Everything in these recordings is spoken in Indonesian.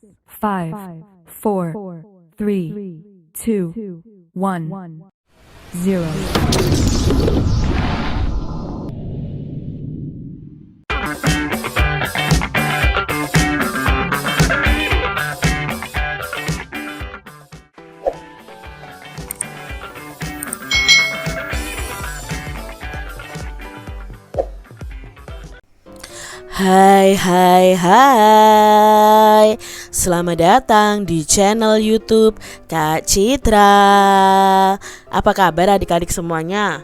5, 4, 3, 2, 1, 0. Hai, selamat datang di channel YouTube Kak Citra. Apa kabar adik-adik semuanya?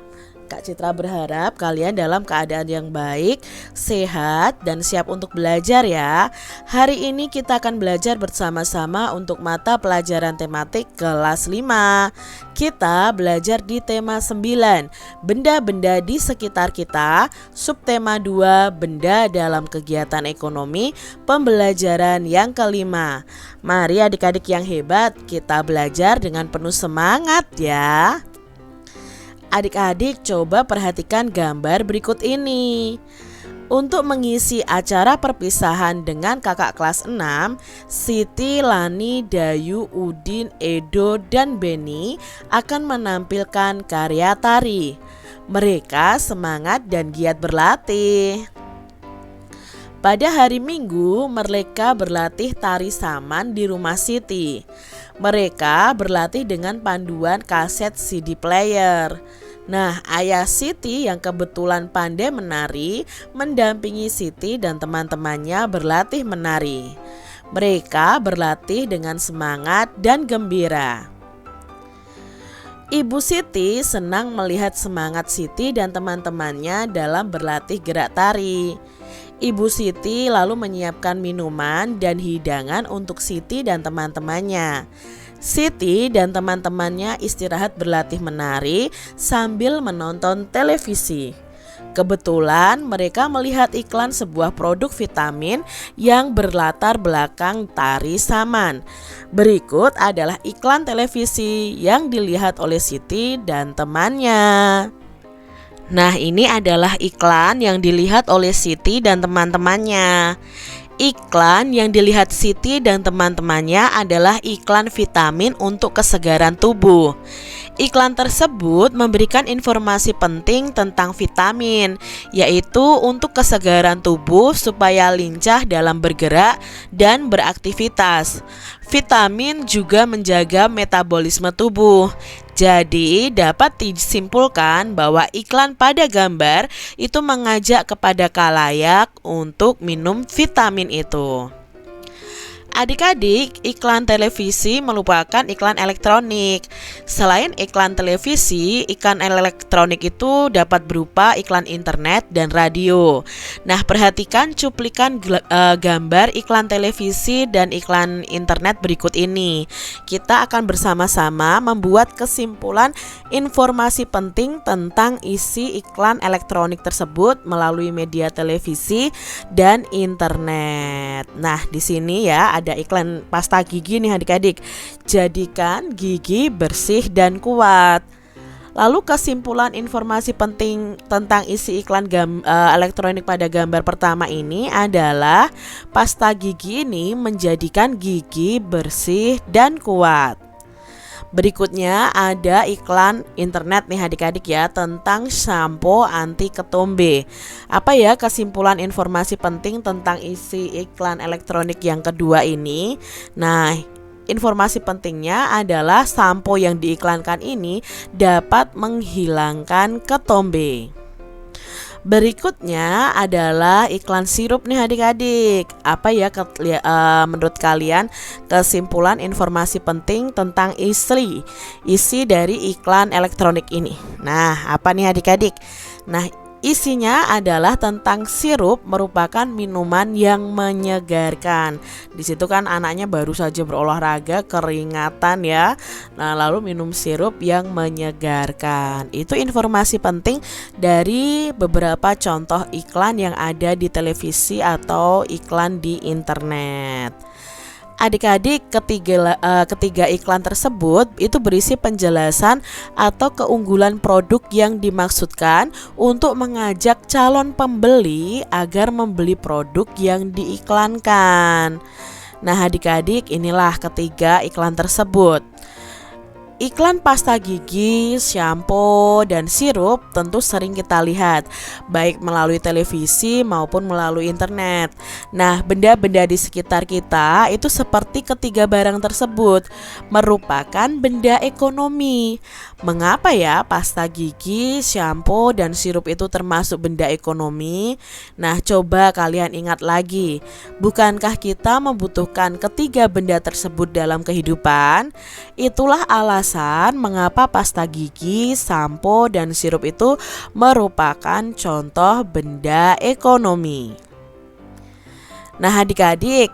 Kak Citra berharap kalian dalam keadaan yang baik, sehat, dan siap untuk belajar ya. Hari ini kita akan belajar bersama-sama untuk mata pelajaran tematik kelas 5. Kita belajar di tema 9, benda-benda di sekitar kita, subtema 2, benda dalam kegiatan ekonomi, pembelajaran yang kelima. Mari adik-adik yang hebat, kita belajar dengan penuh semangat ya. Adik-adik coba perhatikan gambar berikut ini. Untuk mengisi acara perpisahan dengan kakak kelas 6, Siti, Lani, Dayu, Udin, Edo, dan Beni akan menampilkan karya tari. Mereka semangat dan giat berlatih. Pada hari Minggu, mereka berlatih tari saman di rumah Siti. Mereka berlatih dengan panduan kaset CD player. Nah, ayah Siti yang kebetulan pandai menari mendampingi Siti dan teman-temannya berlatih menari. Mereka berlatih dengan semangat dan gembira. Ibu Siti senang melihat semangat Siti dan teman-temannya dalam berlatih gerak tari. Ibu Siti lalu menyiapkan minuman dan hidangan untuk Siti dan teman-temannya. Siti dan teman-temannya istirahat berlatih menari sambil menonton televisi. Kebetulan mereka melihat iklan sebuah produk vitamin yang berlatar belakang tari saman. Berikut adalah iklan televisi yang dilihat oleh Siti dan temannya. Nah, ini adalah iklan yang dilihat oleh Siti dan teman-temannya. Iklan yang dilihat Siti dan teman-temannya adalah iklan vitamin untuk kesegaran tubuh. Iklan tersebut memberikan informasi penting tentang vitamin, yaitu untuk kesegaran tubuh supaya lincah dalam bergerak dan beraktivitas. Vitamin juga menjaga metabolisme tubuh. Jadi dapat disimpulkan bahwa iklan pada gambar itu mengajak kepada khalayak untuk minum vitamin itu. Adik-adik, iklan televisi merupakan iklan elektronik. Selain iklan televisi, iklan elektronik itu dapat berupa iklan internet dan radio. Nah, perhatikan cuplikan gambar iklan televisi dan iklan internet berikut ini. Kita akan bersama-sama membuat kesimpulan informasi penting tentang isi iklan elektronik tersebut melalui media televisi dan internet. Nah, di sini ya ada iklan pasta gigi nih adik-adik. Jadikan gigi bersih dan kuat. Lalu kesimpulan informasi penting tentang isi iklan elektronik pada gambar pertama ini adalah pasta gigi ini menjadikan gigi bersih dan kuat. Berikutnya ada iklan internet nih adik-adik ya, tentang shampoo anti ketombe. Apa ya kesimpulan informasi penting tentang isi iklan elektronik yang kedua ini? Nah, informasi pentingnya adalah sampo yang diiklankan ini dapat menghilangkan ketombe. Berikutnya adalah iklan sirup nih adik-adik. Apa ya menurut kalian kesimpulan informasi penting tentang isi dari iklan elektronik ini? Nah, apa nih adik-adik? Nah, isinya adalah tentang sirup merupakan minuman yang menyegarkan. Di situ kan anaknya baru saja berolahraga, keringatan ya. Nah, lalu minum sirup yang menyegarkan. Itu informasi penting dari beberapa contoh iklan yang ada di televisi atau iklan di internet. Adik-adik, ketiga iklan tersebut itu berisi penjelasan atau keunggulan produk yang dimaksudkan untuk mengajak calon pembeli agar membeli produk yang diiklankan. Nah adik-adik, inilah ketiga iklan tersebut. Iklan pasta gigi, shampoo, dan sirup tentu sering kita lihat, baik melalui televisi maupun melalui internet. Nah, benda-benda di sekitar kita itu seperti ketiga barang tersebut merupakan benda ekonomi. Mengapa ya pasta gigi, shampoo, dan sirup itu termasuk benda ekonomi? Nah, coba kalian ingat lagi, bukankah kita membutuhkan ketiga benda tersebut dalam kehidupan? Itulah alasan mengapa pasta gigi, sampo, dan sirup itu merupakan contoh benda ekonomi. Nah adik-adik,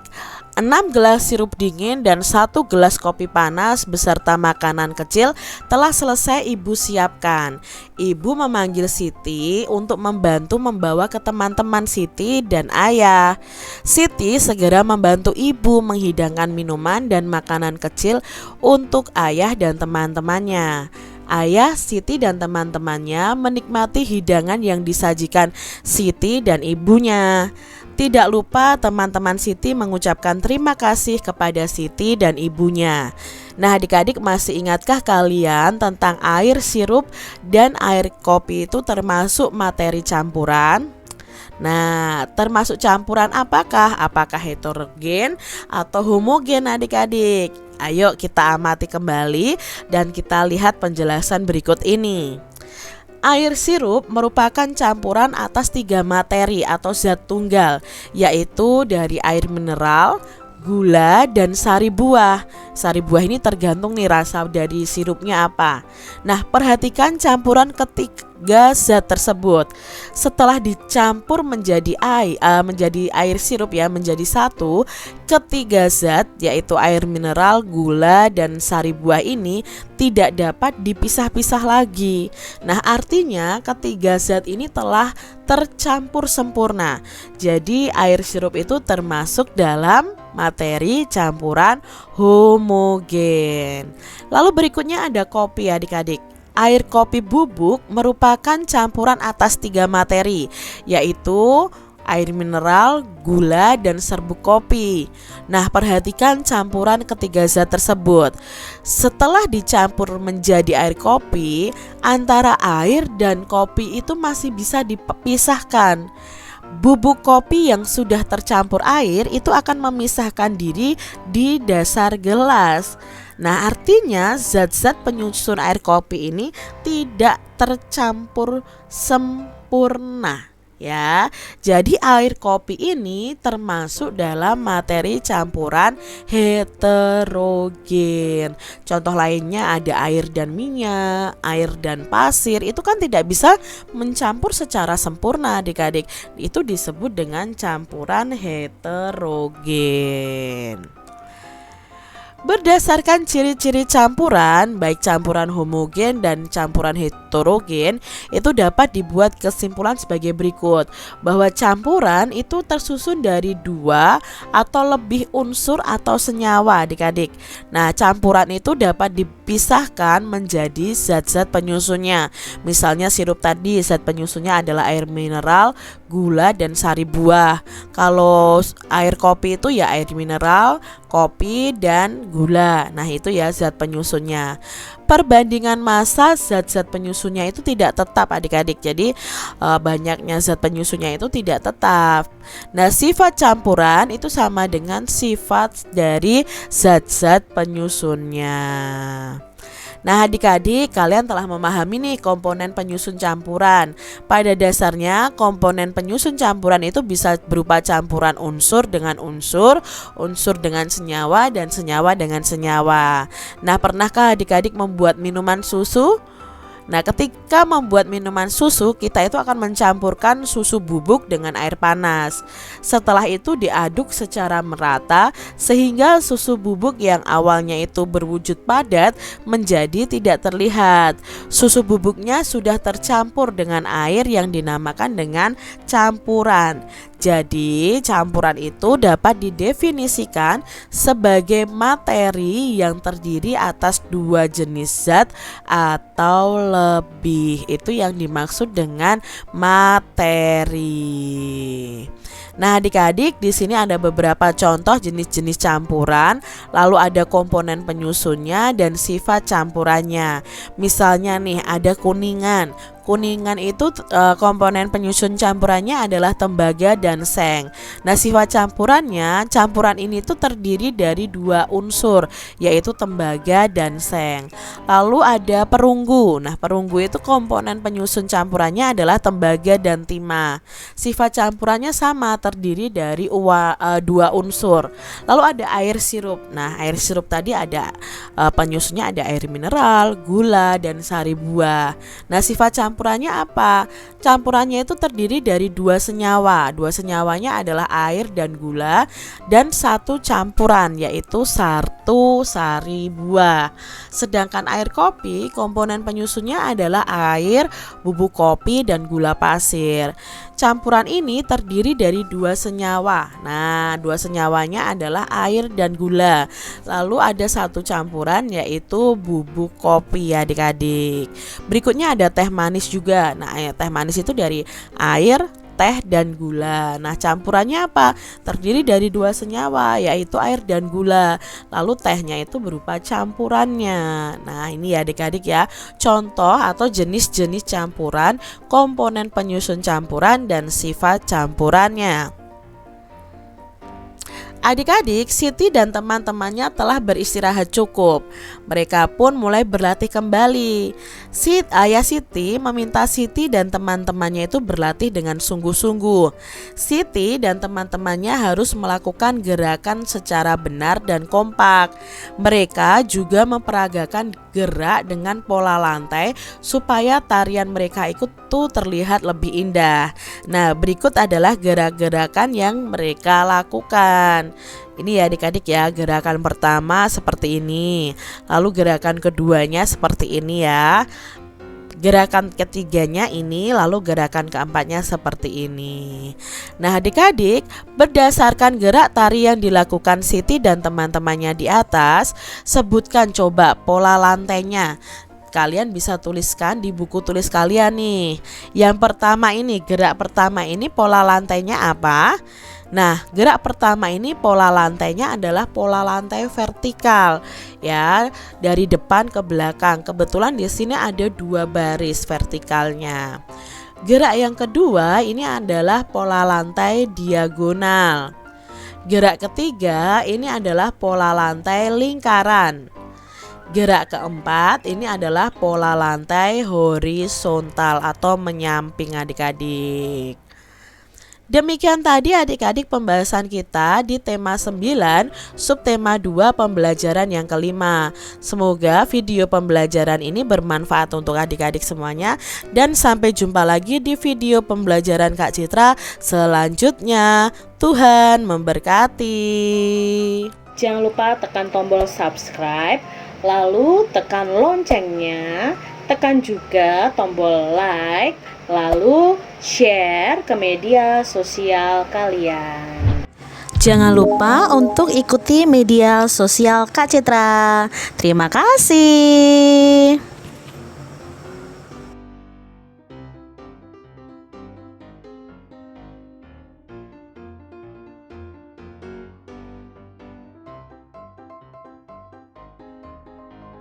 6 gelas sirup dingin dan 1 gelas kopi panas beserta makanan kecil telah selesai ibu siapkan. Ibu memanggil Siti untuk membantu membawa ke teman-teman Siti dan ayah. Siti segera membantu ibu menghidangkan minuman dan makanan kecil untuk ayah dan teman-temannya. Ayah, Siti, dan teman-temannya menikmati hidangan yang disajikan Siti dan ibunya. Tidak lupa teman-teman Siti mengucapkan terima kasih kepada Siti dan ibunya. Nah adik-adik, masih ingatkah kalian tentang air sirup dan air kopi itu termasuk materi campuran? Nah, termasuk campuran apakah? Apakah heterogen atau homogen adik-adik? Ayo kita amati kembali dan kita lihat penjelasan berikut ini. Air sirup merupakan campuran atas 3 materi atau zat tunggal, yaitu dari air mineral, gula, dan sari buah. Sari buah ini tergantung nih rasa dari sirupnya apa. Nah, perhatikan campuran ketiga zat tersebut. Setelah dicampur menjadi air sirup ya, menjadi satu, ketiga zat yaitu air mineral, gula, dan sari buah ini tidak dapat dipisah-pisah lagi. Nah, artinya ketiga zat ini telah tercampur sempurna. Jadi air sirup itu termasuk dalam materi campuran homogen. Lalu berikutnya ada kopi adik-adik. Air kopi bubuk merupakan campuran atas 3 materi, yaitu air mineral, gula, dan serbuk kopi. Nah, perhatikan campuran ketiga zat tersebut. Setelah dicampur menjadi air kopi, antara air dan kopi itu masih bisa dipisahkan. Bubuk kopi yang sudah tercampur air itu akan memisahkan diri di dasar gelas. Nah, artinya zat-zat penyusun air kopi ini tidak tercampur sempurna. Ya, jadi air kopi ini termasuk dalam materi campuran heterogen. Contoh lainnya ada air dan minyak, air dan pasir. Itu kan tidak bisa mencampur secara sempurna adik-adik. Itu disebut dengan campuran heterogen. Berdasarkan ciri-ciri campuran, baik campuran homogen dan campuran heterogen, itu dapat dibuat kesimpulan sebagai berikut, bahwa campuran itu tersusun dari 2 atau lebih unsur atau senyawa adik-adik. Nah, campuran itu dapat dipisahkan menjadi zat-zat penyusunnya. Misalnya sirup tadi, zat penyusunnya adalah air mineral, gula, dan sari buah. Kalau air kopi itu ya air mineral, kopi, dan gula. Nah, itu ya zat penyusunnya. Perbandingan massa zat-zat penyusunnya itu tidak tetap adik-adik. Jadi banyaknya zat penyusunnya itu tidak tetap. Nah, sifat campuran itu sama dengan sifat dari zat-zat penyusunnya. Nah adik-adik, kalian telah memahami nih komponen penyusun campuran. Pada dasarnya komponen penyusun campuran itu bisa berupa campuran unsur dengan unsur, unsur dengan senyawa, dan senyawa dengan senyawa. Nah, pernahkah adik-adik membuat minuman susu? Nah, ketika membuat minuman susu, kita itu akan mencampurkan susu bubuk dengan air panas. Setelah itu diaduk secara merata sehingga susu bubuk yang awalnya itu berwujud padat menjadi tidak terlihat. Susu bubuknya sudah tercampur dengan air yang dinamakan dengan campuran. Jadi, campuran itu dapat didefinisikan sebagai materi yang terdiri atas 2 jenis zat atau lebih. Itu yang dimaksud dengan materi. Nah, adik-adik, di sini ada beberapa contoh jenis-jenis campuran, lalu ada komponen penyusunnya dan sifat campurannya. Misalnya nih, ada kuningan. Kuningan itu komponen penyusun campurannya adalah tembaga dan seng. Nah, sifat campurannya, campuran ini tuh terdiri dari dua unsur, yaitu tembaga dan seng. Lalu ada perunggu. Nah, perunggu itu komponen penyusun campurannya adalah tembaga dan timah. Sifat campurannya sama, terdiri dari dua unsur. Lalu ada air sirup. Nah, air sirup tadi ada penyusunnya ada air mineral, gula, dan sari buah. Nah, sifat campurannya apa? Campurannya itu terdiri dari dua senyawa. Dua senyawanya adalah air dan gula, dan satu campuran yaitu satu sari buah. Sedangkan air kopi, komponen penyusunnya adalah air, bubuk kopi, dan gula pasir. Campuran ini terdiri dari dua senyawa. Nah, dua senyawanya adalah air dan gula. Lalu ada satu campuran yaitu bubuk kopi ya adik-adik. Berikutnya ada teh manis juga. Nah, teh manis itu dari air, teh, dan gula. Nah, campurannya apa? Terdiri dari dua senyawa yaitu air dan gula. Lalu tehnya itu berupa campurannya. Nah, ini ya adik-adik ya, contoh atau jenis-jenis campuran, komponen penyusun campuran, dan sifat campurannya. Adik-adik, Siti dan teman-temannya telah beristirahat cukup. Mereka pun mulai berlatih kembali. Ayah Siti meminta Siti dan teman-temannya itu berlatih dengan sungguh-sungguh. Siti dan teman-temannya harus melakukan gerakan secara benar dan kompak. Mereka juga memperagakan gerak dengan pola lantai supaya tarian mereka itu terlihat lebih indah. Nah, berikut adalah gerak-gerakan yang mereka lakukan. Ini ya adik-adik ya, gerakan pertama seperti ini. Lalu gerakan keduanya seperti ini ya. Gerakan ketiganya ini, lalu gerakan keempatnya seperti ini. Nah adik-adik, berdasarkan gerak tari yang dilakukan Siti dan teman-temannya di atas, sebutkan coba pola lantainya. Kalian bisa tuliskan di buku tulis kalian nih. Yang pertama ini, gerak pertama ini pola lantainya apa? Nah, gerak pertama ini pola lantainya adalah pola lantai vertikal ya, dari depan ke belakang. Kebetulan di sini ada dua baris vertikalnya. Gerak yang kedua ini adalah pola lantai diagonal. Gerak ketiga ini adalah pola lantai lingkaran. Gerak keempat ini adalah pola lantai horizontal atau menyamping adik-adik. Demikian tadi adik-adik pembahasan kita di tema 9 subtema 2 pembelajaran yang kelima. Semoga video pembelajaran ini bermanfaat untuk adik-adik semuanya, dan sampai jumpa lagi di video pembelajaran Kak Citra selanjutnya. Tuhan memberkati. Jangan lupa tekan tombol subscribe, lalu tekan loncengnya, tekan juga tombol like, lalu share ke media sosial kalian. Jangan lupa untuk ikuti media sosial Kak Citra. Terima kasih.